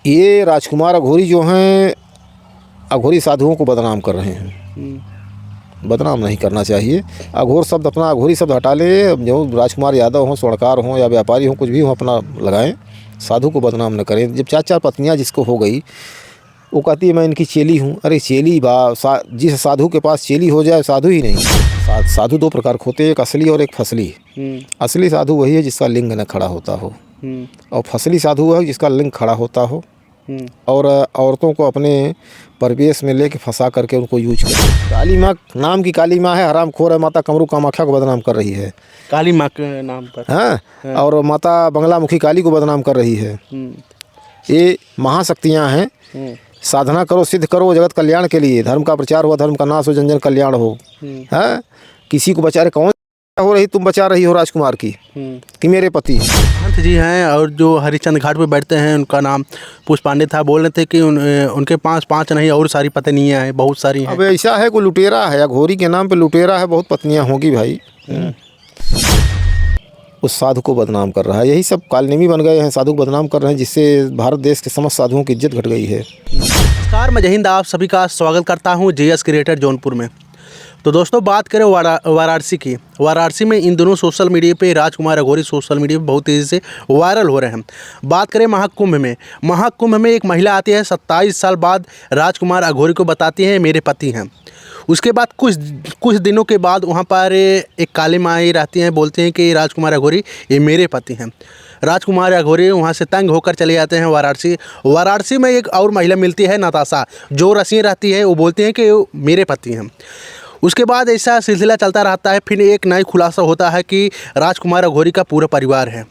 ये राजकुमार अघोरी जो हैं अघोरी साधुओं को बदनाम कर रहे हैं। बदनाम नहीं करना चाहिए। अघोर शब्द अपना अघोरी शब्द हटा लें। जो राजकुमार यादव हों, स्वर्णकार हों या व्यापारी हों, कुछ भी हों अपना लगाएं। साधु को बदनाम न करें। जब 4-4 पत्नियां जिसको हो गई, वो कहती है मैं इनकी चेली हूँ। अरे चेली जिस साधु के पास चेली हो जाए साधु ही नहीं। साधु 2 प्रकार के होते हैं, एक असली और एक फसली। असली साधु वही है जिसका लिंग न खड़ा होता हो, और फसली साधु है जिसका लिंग खड़ा होता हो और औरतों को अपने परिवेश में लेके फंसा करके उनको यूज करे। काली माँ नाम की काली माँ है, हरामखोर है। माता कमरू कामाख्या को बदनाम कर रही है काली माँ के नाम पर। हाँ, और माता बंगलामुखी काली को बदनाम कर रही है। ये महाशक्तियाँ हैं। साधना करो, सिद्ध करो जगत कल्याण के लिए। धर्म का प्रचार हो, धर्म का नाश हो, जन जन कल्याण हो। है किसी को बचा रहे, कौन हो रही तुम बचा रही हो राजकुमार की कि मेरे पति महंत जी हैं और जो हरिश्चंद्र घाट पे बैठते हैं उनका नाम पुष्प पांडे था। बोल रहे थे कि उनके पास 5 नहीं और सारी पत्नियां हैं, बहुत सारी हैं। अब ऐसा है कोई लुटेरा है, अघोरी के नाम पे लुटेरा है, बहुत पत्नियां होंगी भाई। उस साधु को बदनाम कर रहा है। यही सब कालनेमी बन गए हैं, साधु को बदनाम कर रहे हैं, जिससे भारत देश के समस्त साधुओं की इज्जत घट गई है। नमस्कार, मैं जय हिंद, आप सभी का स्वागत करता हूं JS क्रिएटर जौनपुर में। तो दोस्तों, बात करें वाराणसी की। वाराणसी में इन दोनों सोशल मीडिया पे राजकुमार अघोरी सोशल मीडिया पे बहुत तेज़ी से वायरल हो रहे हैं। बात करें महाकुंभ में। महाकुंभ में एक महिला आती है, 27 साल बाद राजकुमार अघोरी को बताती है मेरे पति हैं। उसके बाद कुछ दिनों के बाद वहाँ पर एक काली माई रहती हैं, बोलते हैं कि राजकुमार अघोरी ये मेरे पति हैं। राजकुमार अघोरी वहाँ से तंग होकर चले जाते हैं वाराणसी में एक और महिला मिलती है, नताशा, जो रसियाँ रहती है। वो बोलते हैं कि मेरे पति हैं। उसके बाद ऐसा सिलसिला चलता रहता है। फिर एक नई खुलासा होता है कि राजकुमार अघोरी का पूरा परिवार है।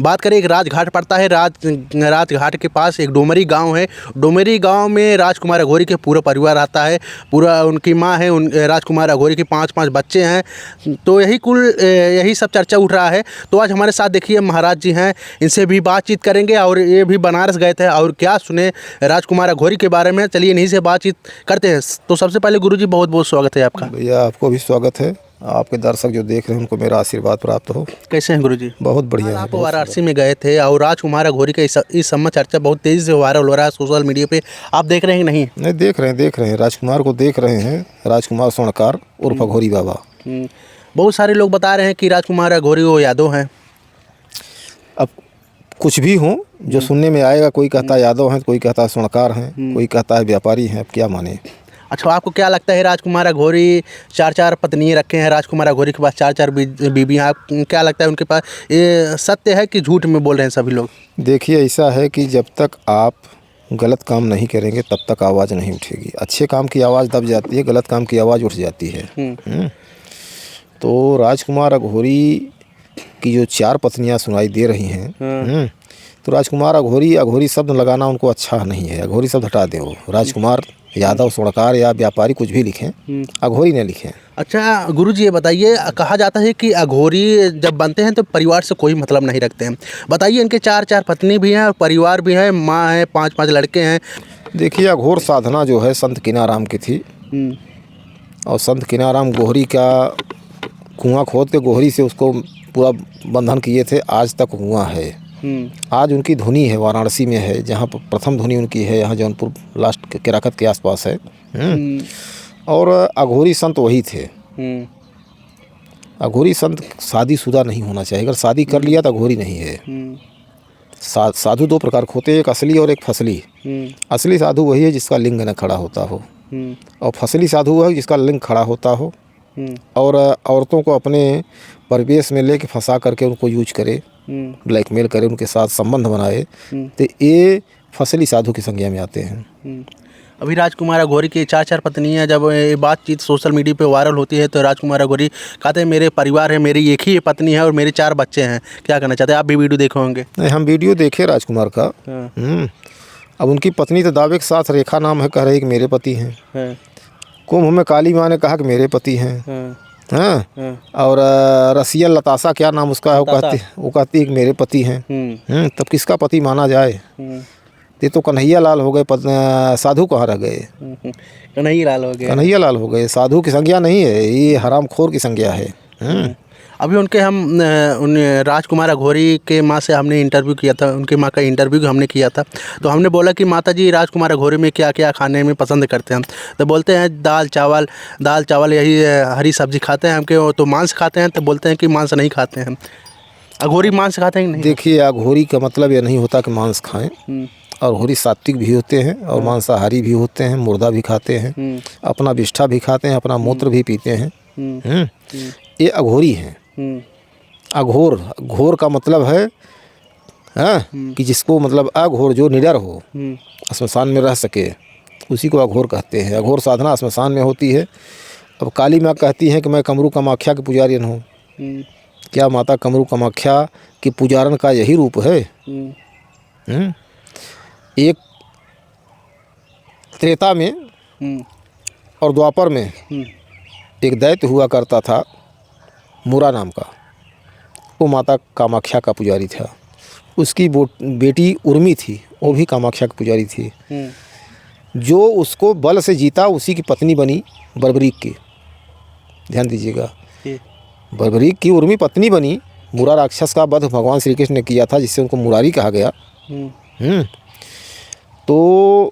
बात करें, एक राजघाट पड़ता है, राजघाट के पास एक डोमरी गांव है। डोमरी गांव में राजकुमार अघोरी के पूरा परिवार आता है। पूरा उनकी मां है, राजकुमार अघोरी के 5 बच्चे हैं। तो यही सब चर्चा उठ रहा है। तो आज हमारे साथ देखिए महाराज जी हैं, इनसे भी बातचीत करेंगे और ये भी बनारस गए थे और क्या सुने राजकुमार अघोरी के बारे में। चलिए इन्हीं से बातचीत करते हैं। तो सबसे पहले गुरुजी बहुत बहुत स्वागत है आपका। भैया आपको भी स्वागत है। आपके दर्शक जो देख रहे हैं उनको मेरा आशीर्वाद प्राप्त हो। कैसे हैं गुरुजी? बहुत बढ़िया है। आप वाराणसी में गए थे और राजकुमार अघोरी का इस समय चर्चा बहुत तेज़ी से वायरल हो रहा है सोशल मीडिया पे। आप देख रहे हैं कि नहीं? नहीं, देख रहे हैं राजकुमार को देख रहे हैं। राजकुमार स्वर्णकार उर्फ अघोरी बाबा। बहुत सारे लोग बता रहे हैं कि राजकुमार अघोरी वो यादव हैं। अब कुछ भी हो जो सुनने में आएगा, कोई कहता है यादव हैं, कोई कहता है स्वर्णकार हैं, कोई कहता है व्यापारी हैं। अब क्या माने। अच्छा, आपको क्या लगता है राजकुमार अघोरी 4 पत्नियाँ रखे हैं? राजकुमार अघोरी के पास 4 बीबियाँ। आप क्या लगता है उनके पास ये सत्य है कि झूठ में बोल रहे हैं सभी लोग? देखिए, ऐसा है कि जब तक आप गलत काम नहीं करेंगे तब तक आवाज़ नहीं उठेगी। अच्छे काम की आवाज़ दब जाती है, गलत काम की आवाज़ उठ जाती है। तो राजकुमार अघोरी की जो 4 पत्नियाँ सुनाई दे रही हैं, तो राजकुमार अघोरी शब्द लगाना उनको अच्छा नहीं है। अघोरी शब्द हटा दें। वो राजकुमार यादव, स्वर्णकार या व्यापारी कुछ भी लिखें, अघोरी न लिखें। अच्छा गुरुजी, ये बताइए, कहा जाता है कि अघोरी जब बनते हैं तो परिवार से कोई मतलब नहीं रखते हैं। बताइए, इनके 4 पत्नी भी हैं और परिवार भी है, माँ है, 5 लड़के हैं। देखिए, अघोर साधना जो है संत कीनाराम की थी, और संत कीनाराम गोहरी का कुआं खोद के गोहरी से उसको पूरा बंधन किए थे। आज तक कुआं है। आज उनकी धुनी है वाराणसी में है, जहाँ पर प्रथम धुनी उनकी है। यहाँ जौनपुर लास्ट केराकत के आसपास है। और अघोरी संत वही थे। अघोरी संत शादीशुदा नहीं होना चाहिए। अगर शादी कर लिया तो अघोरी नहीं है। साधु 2 प्रकार के होते हैं, एक असली और एक फसली। असली साधु वही है जिसका लिंग न खड़ा होता हो, और फसली साधु है जिसका लिंग खड़ा होता हो और औरतों को अपने परिवेश में लेके फंसा करके उनको यूज करे, ब्लैकमेल करे, उनके साथ संबंध बनाए। तो ये फसली साधु की संज्ञा में आते हैं। अभी राजकुमार अघोरी की 4 पत्नियां जब ये बातचीत सोशल मीडिया पे वायरल होती है तो राजकुमार अघोरी कहते हैं मेरे परिवार है, मेरी एक ही पत्नी है और मेरे 4 बच्चे हैं। क्या कहना चाहते हैं? आप भी वीडियो देखे होंगे। नहीं, हम वीडियो देखे राजकुमार का। अब उनकी पत्नी तो दावे के साथ रेखा नाम है, कह रही कि मेरे पति हैं। कुंभ में काली माँ ने कहा कि मेरे पति हैं। और रसिया लताशा क्या नाम उसका है, वो कहती है कि मेरे पति हैं। तब किसका पति माना जाए? ये तो कन्हैया लाल हो गए, साधु कहाँ रह गए? कन्हैया लाल हो गए। कन्हैया लाल हो गए। साधु की संज्ञा नहीं है, ये हरामखोर की संज्ञा है। अभी उनके हम उन राजकुमार अघोरी के माँ से हमने इंटरव्यू किया था, उनके माँ का इंटरव्यू हमने किया था। तो हमने बोला कि माता जी राजकुमार अघोरी में क्या क्या खाने में पसंद करते हैं। तो बोलते हैं दाल चावल यही हरी सब्जी खाते हैं। हमके तो मांस खाते हैं, तो बोलते हैं कि मांस नहीं खाते हैं। अघोरी मांस खाते हैं कि नहीं? देखिए, अघोरी का मतलब ये नहीं होता कि मांस खाएं। अघोरी सात्विक भी होते हैं और मांसाहारी भी होते हैं, मुर्दा भी खाते हैं, अपना विष्ठा भी खाते हैं, अपना मूत्र भी पीते हैं। ये अघोरी हैं। अघोर, घोर का मतलब है कि जिसको मतलब अघोर, जो निडर हो, श्मशान में रह सके, उसी को अघोर कहते हैं। अघोर साधना श्मशान में होती है। अब काली माँ कहती हैं कि मैं कमरू कामाख्या के पुजारियन हूँ। क्या माता कमरू कामाख्या की पुजारन का यही रूप है? एक त्रेता में और द्वापर में एक दैत्य हुआ करता था, मुरा नाम का। वो माता कामाख्या का पुजारी था। उसकी बेटी उर्मी थी, वो भी कामाख्या की पुजारी थी। जो उसको बल से जीता, उसी की पत्नी बनी बर्बरीक की। ध्यान दीजिएगा, बर्बरीक की उर्मी पत्नी बनी। मुरा राक्षस का वध भगवान श्री कृष्ण ने किया था, जिससे उनको मुरारी कहा गया। तो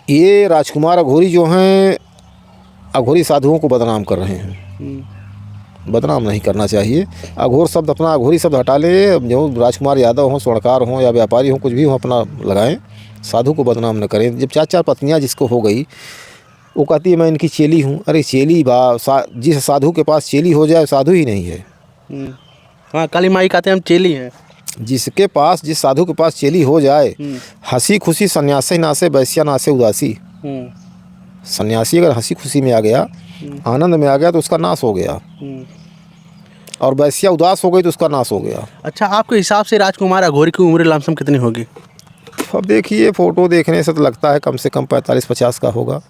ये राजकुमार अघोरी जो हैं, अघोरी साधुओं को बदनाम कर रहे हैं। बदनाम नहीं करना चाहिए। अघोर शब्द, अपना अघोरी शब्द हटा लें। जो राजकुमार यादव हों, स्वर्णकार हों या व्यापारी हों, कुछ भी हों, अपना लगाएं। साधु को बदनाम न करें। जब 4-4 पत्नियां जिसको हो गई, वो कहती है मैं इनकी चेली हूँ। अरे चेली जिस साधु के पास चेली हो जाए, साधु ही नहीं है। हाँ, काली माई कहते हैं हम चेली हैं। जिसके पास, जिस साधु के पास चेली हो जाए, हंसी खुशी सन्यासी नासे, वैश्या नासे उदासी। सन्यासी अगर हंसी खुशी में आ गया, आनंद में आ गया, तो उसका नाश हो गया। और वैश्या उदास हो गई तो उसका नाश हो गया। अच्छा, आपके हिसाब से राजकुमार अघोरी की उम्र लमसम कितनी होगी? अब देखिए, फ़ोटो देखने से तो लगता है कम से कम 45-50 का होगा।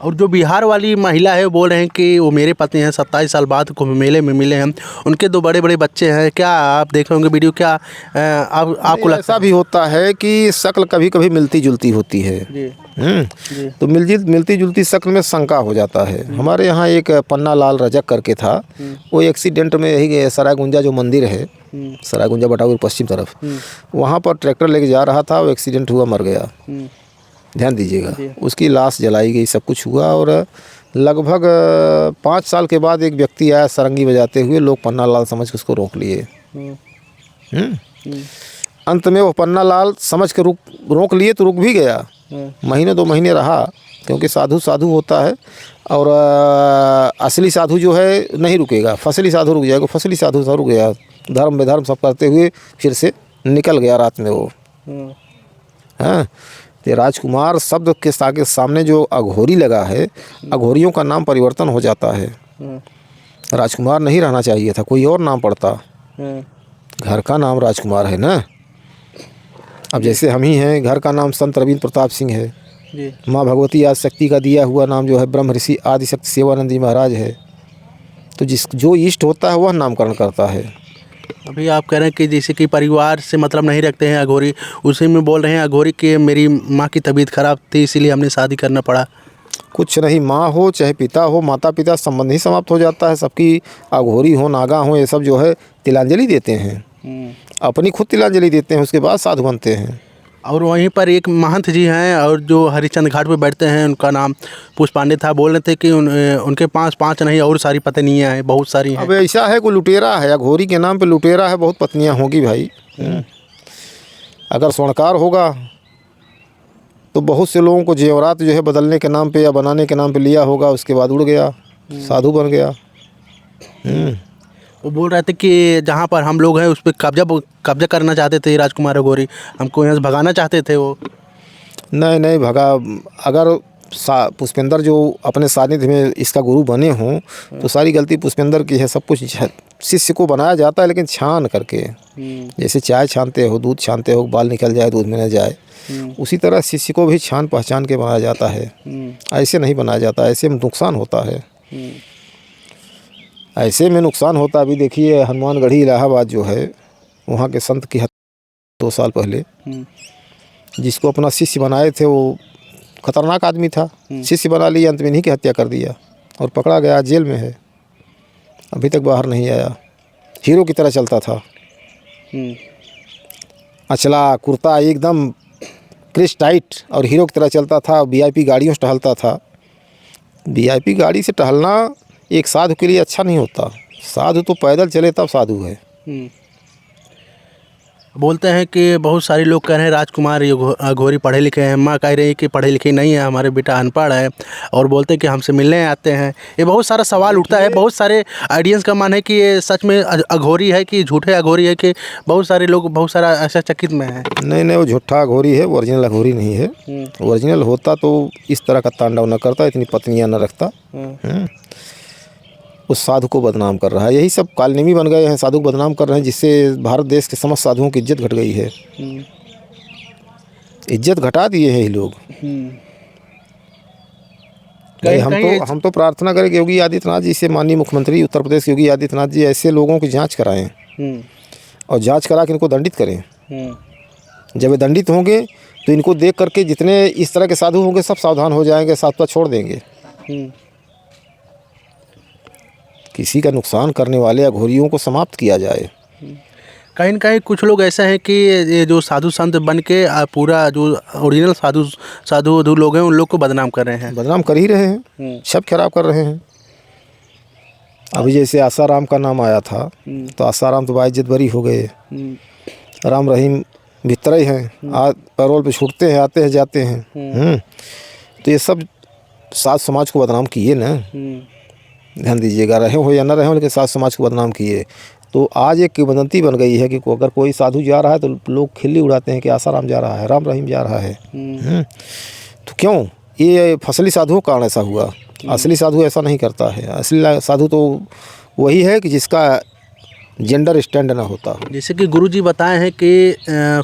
और जो बिहार वाली महिला है, वो बोल रहे हैं कि वो मेरे पति हैं, 27 साल बाद कुंभ मेले में मिले हैं, उनके 2 बड़े बड़े बच्चे हैं। क्या आप देखे होंगे वीडियो? क्या आपको ऐसा भी होता है कि शक्ल कभी कभी मिलती जुलती होती है। जी। तो मिलती जुलती शक्ल में शंका हो जाता है। हमारे यहाँ एक पन्ना लाल रजक करके था, वो एक्सीडेंट में यही सरायगुंजा जो मंदिर है, सरायगुंजा बटाऊर पश्चिम तरफ, वहाँ पर ट्रैक्टर लेके जा रहा था, वो एक्सीडेंट हुआ, मर गया। ध्यान दीजिएगा, उसकी लाश जलाई गई, सब कुछ हुआ। और लगभग 5 साल के बाद एक व्यक्ति आया सरंगी बजाते हुए, लोग पन्ना लाल समझ के उसको रोक लिए। अंत में वो पन्ना लाल समझ के रोक लिए तो रुक भी गया। महीने 2 महीने रहा, क्योंकि साधु साधु होता है। और असली साधु जो है नहीं रुकेगा, फसली साधु रुक जाएगा। फसली साधु सब रुक गया, धर्म बेधर्म सब करते हुए फिर से निकल गया रात में वो। हाँ, तो राजकुमार शब्द के सामने जो अघोरी लगा है, अघोरियों का नाम परिवर्तन हो जाता है। राजकुमार नहीं रहना चाहिए था, कोई और नाम पड़ता। घर का नाम राजकुमार है ना। अब जैसे हम ही हैं, घर का नाम संत रविंद्र प्रताप सिंह है। माँ भगवती आदि शक्ति का दिया हुआ नाम जो है ब्रह्म ऋषि आदि शक्ति सेवानंद जी महाराज है। तो जो इष्ट होता है वह नामकरण करता है। अभी आप कह रहे हैं कि जैसे कि परिवार से मतलब नहीं रखते हैं अघोरी, उसी में बोल रहे हैं अघोरी कि मेरी माँ की तबीयत खराब थी, इसीलिए हमने शादी करना पड़ा। कुछ नहीं, माँ हो चाहे पिता हो, माता पिता संबंध ही समाप्त हो जाता है सबकी। अघोरी हो, नागा हो, ये सब जो है तिलांजलि देते हैं, अपनी खुद तिलांजलि देते हैं, उसके बाद साधु बनते हैं। और वहीं पर एक महंत जी हैं, और जो हरिश्चंद्र घाट पे बैठते हैं, उनका नाम पुष्पांडे था। बोल रहे थे कि उनके पास 5 नहीं और सारी पत्नियां हैं, बहुत सारी हैं। अब ऐसा है, कोई लुटेरा है, अघोरी के नाम पे लुटेरा है, बहुत पत्नियां होगी भाई। अगर स्वर्णकार होगा तो बहुत से लोगों को जेवरात जो है बदलने के नाम पे या बनाने के नाम पे लिया होगा, उसके बाद उड़ गया, साधु बन गया। वो बोल रहे थे कि जहाँ पर हम लोग हैं उस पर कब्जा करना चाहते थे राजकुमार अघोरी, हमको यहाँ से भगाना चाहते थे वो। नहीं भगा। अगर पुष्पेंद्र जो अपने सानिध्य में इसका गुरु बने हों, तो सारी गलती पुष्पेंद्र की है। सब कुछ शिष्य को बनाया जाता है, लेकिन छान करके। जैसे चाय छानते हो, दूध छानते हो, बाल निकल जाए दूध में न जाए, उसी तरह शिष्य को भी छान पहचान के बनाया जाता है। ऐसे नहीं बनाया जाता, ऐसे में नुकसान होता है। ऐसे में नुकसान होता। अभी देखिए हनुमानगढ़ी इलाहाबाद जो है, वहाँ के संत की हत्या 2 साल पहले, जिसको अपना शिष्य बनाए थे, वो खतरनाक आदमी था, शिष्य बना लिया, अंत में इन्हीं की हत्या कर दिया और पकड़ा गया, जेल में है। अभी तक बाहर नहीं आया। हीरो की तरह चलता था, अचला कुर्ता एकदम क्रिश टाइट और हीरो की तरह चलता था। वीआईपी गाड़ियों से टहलता था। वीआईपी गाड़ी से टहलना एक साधु के लिए अच्छा नहीं होता। साधु तो पैदल चले तब साधु है। बोलते हैं कि बहुत सारे लोग कह रहे हैं राजकुमार अघोरी पढ़े लिखे हैं, माँ कह रही है कि पढ़े लिखे नहीं है, हमारे बेटा अनपढ़ है, और बोलते हैं कि हमसे मिलने आते हैं। ये बहुत सारा सवाल उठता है। बहुत सारे ऑडियंस का मान है कि ये सच में अघोरी है कि झूठे अघोरी है, कि बहुत सारे लोग बहुत सारा ऐसा चकित में है। नहीं, वो झूठा अघोरी है, ओरिजिनल अघोरी नहीं है। ओरिजिनल होता तो इस तरह का तांडव न करता, इतनी पत्नियां न रखता। उस साधु को बदनाम कर रहा है। यही सब कालनेमी बन गए हैं, साधु को बदनाम कर रहे हैं, जिससे भारत देश के समस्त साधुओं की इज्जत घट गई है। इज्जत घटा दिए हैं ये लोग। हम तो प्रार्थना करें कि योगी आदित्यनाथ जी से, माननीय मुख्यमंत्री उत्तर प्रदेश के योगी आदित्यनाथ जी ऐसे लोगों की जांच कराएं और जांच करा के इनको दंडित करें। जब ये दंडित होंगे तो इनको देख करके जितने इस तरह के साधु होंगे सब सावधान हो जाएंगे, साधुता छोड़ देंगे। किसी का नुकसान करने वाले अघोरियों को समाप्त किया जाए। कहीं न कहीं कुछ लोग ऐसे हैं कि ये जो साधु संत बन के पूरा जो ओरिजिनल साधु लोग हैं उन लोग को बदनाम कर रहे हैं। बदनाम कर ही रहे हैं, सब खराब कर रहे हैं। अभी जैसे आसाराम का नाम आया था तो आसाराम तो बाइज्जत बरी हो गए। राम रहीम भीतर ही हैं, पैरोल पे छूटते हैं, आते हैं जाते हैं। तो ये सब साध समाज को बदनाम किए ना। ध्यान दीजिएगा, रहे हो या न रहे हो, लेकिन साध समाज को बदनाम किए। तो आज एक किंवदंती बन गई है कि अगर कोई साधु जा रहा है तो लोग खिल्ली उड़ाते हैं कि आसाराम जा रहा है, राम रहीम जा रहा है। तो क्यों? ये फसली साधुओं का कारण ऐसा हुआ। असली साधु ऐसा नहीं करता है। असली साधु तो वही है कि जिसका जेंडर स्टैंड ना होता। जैसे कि गुरुजी बताए हैं कि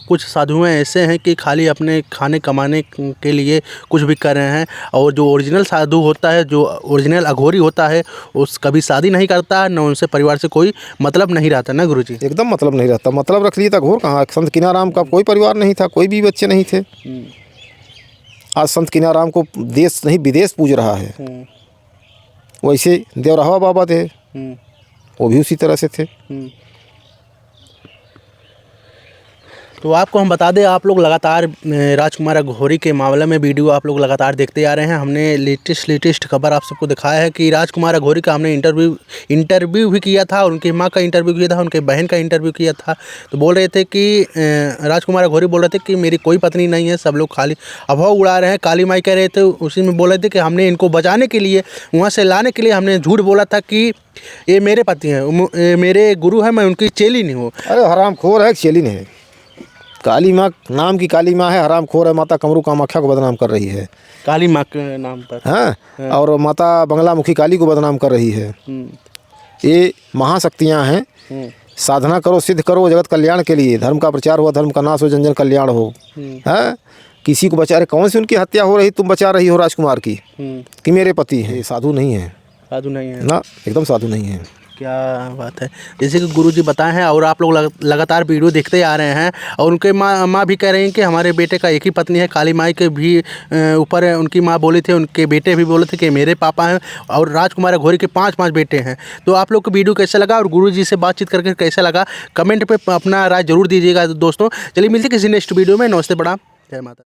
कुछ साधुएं ऐसे हैं कि खाली अपने खाने कमाने के लिए कुछ भी कर रहे हैं, और जो ओरिजिनल साधु होता है, जो ओरिजिनल अघोरी होता है, उस कभी शादी नहीं करता, न उनसे परिवार से कोई मतलब नहीं रहता ना गुरुजी। एकदम मतलब नहीं रहता। मतलब रख लिया था घोर कहाँ। संत किनाराम का कोई परिवार नहीं था, कोई भी बच्चे नहीं थे। आज संत किनाराम को देश नहीं विदेश पूज रहा है। वैसे देवराहा बाबा थे, वो भी उसी तरह से थे। तो आपको हम बता दें, आप लोग लगातार राजकुमार अघोरी के मामले में वीडियो आप लोग लगातार देखते आ रहे हैं। हमने लेटेस्ट खबर आप सबको दिखाया है कि राजकुमार अघोरी का हमने इंटरव्यू भी किया था, और उनकी माँ का इंटरव्यू किया था, उनके बहन का इंटरव्यू किया था। तो बोल रहे थे कि राजकुमार अघोरी बोल रहे थे कि मेरी कोई पत्नी नहीं है, सब लोग खाली अफवाह उड़ा रहे हैं। काली माई कह रहे थे, उसी में बोल रहे थे कि हमने इनको बचाने के लिए, वहाँ से लाने के लिए हमने झूठ बोला था कि ये मेरे पति हैं, मेरे गुरु हैं, मैं उनकी चेली नहीं हूँ। अरे हरामखोर है, चेली नहीं है। काली माँ नाम की काली माँ है, हरामखोर है। माता कमरू कामाख्या को बदनाम कर रही है काली माँ के नाम पर। हाँ, और माता बंगलामुखी काली को बदनाम कर रही है। ये महाशक्तियाँ हैं। साधना करो, सिद्ध करो जगत कल्याण के लिए। धर्म का प्रचार हो, धर्म का नाश हो, जन जन कल्याण हो। है किसी को बचा रहे, कौन सी उनकी हत्या हो रही तुम बचा रही हो राजकुमार की कि मेरे पति हैं? साधु नहीं है, साधु नहीं है ना, एकदम साधु नहीं है। क्या बात है। जैसे कि गुरुजी बताए हैं, और आप लोग लगातार वीडियो देखते आ रहे हैं, और उनके माँ भी कह रही हैं कि हमारे बेटे का एक ही पत्नी है। काली माई के भी ऊपर उनकी माँ बोली थी, उनके बेटे भी बोले थे कि मेरे पापा हैं, और राजकुमार अघोरी के 5 बेटे हैं। तो आप लोग को वीडियो कैसा लगा और गुरुजी से बातचीत करके कैसा लगा, कमेंट पे अपना राय जरूर दीजिएगा दोस्तों। चलिए मिलते किसी नेक्स्ट वीडियो में। नमस्ते, प्रणाम, जय माता।